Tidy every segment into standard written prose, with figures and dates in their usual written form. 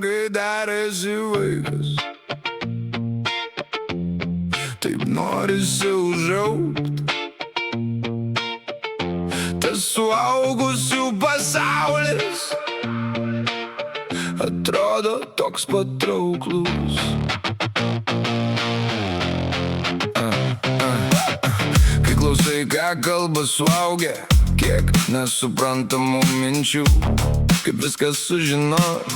Kai dar esi vaikas, taip norisi užaugt. Tas suaugusių pasaulis atrodo toks patrauklus. Kai klausai, ką kalba suaugę, kiek nesuprantamų minčių, kaip viskas sužinot,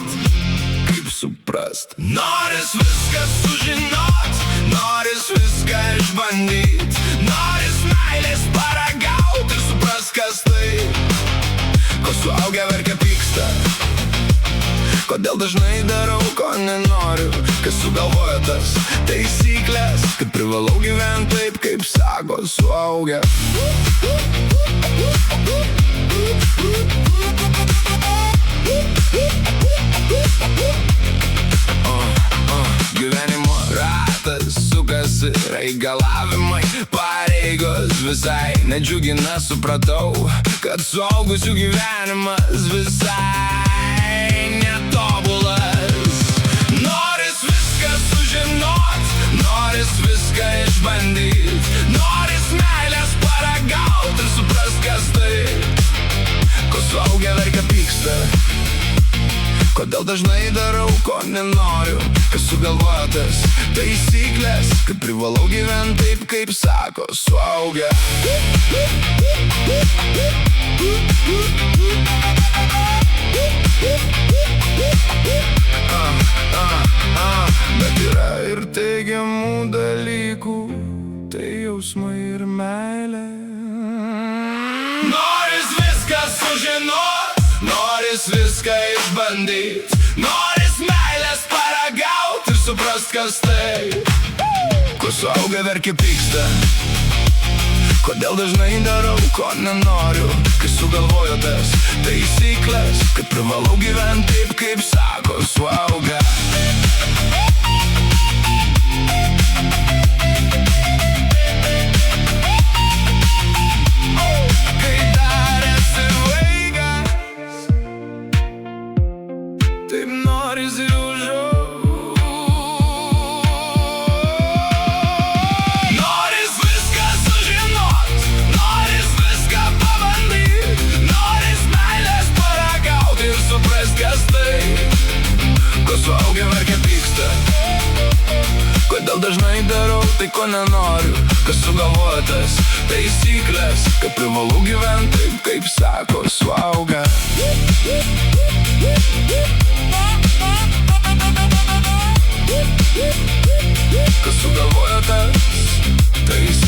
kaip suprast. Noris viską sužinot, noris viską išbandyt, noris meilės paragaut ir suprast, kas tai, ko suaugę verkia pyksta. Kodėl dažnai darau, ko nenoriu, kas sugalvoja tas taisyklės, kad privalau gyventi taip, kaip sako suaugę. Gyvenimo ratas sukasi, reikalavimai, pareigos visai nedžiugina, supratau, kad suaugusių gyvenimas visai netobulas. Noris viską sužinot, noris viską išbandyt, noris meilės paragaut ir suprast, kas tai, ko suaugę verkia pyksta. Kodėl dažnai darau, ko nenoriu, kas sugalvoja tas taisyklės, kad privalau gyventi taip, kaip sako suaugę. Bet yra ir teigiamų dalykų, tai jausmai ir meilė. Noris viską sužinot, noris viską išbandyt, noris meilės paragaut ir suprast, kas tai, ko suaugę verkia pyksta. Kodėl dažnai darau, ko nenoriu, kai sugalvoju tas taisyklės, kad privalau gyventi taip, kaip sako suaugę. Kai dar esi vaikas, taip norisi užaugt. Noris viską sužinot, noris viską pabandyt, noris meilės paragaut ir suprast, kas tai, ko suaugę verkia pyksta. Kodėl dažnai darau tai, ko nenoriu, kas sugalvoja tas taisyklės, kad privalau gyventi taip, kaip sako suaugę. Kas sugalvoja tas taisyklės.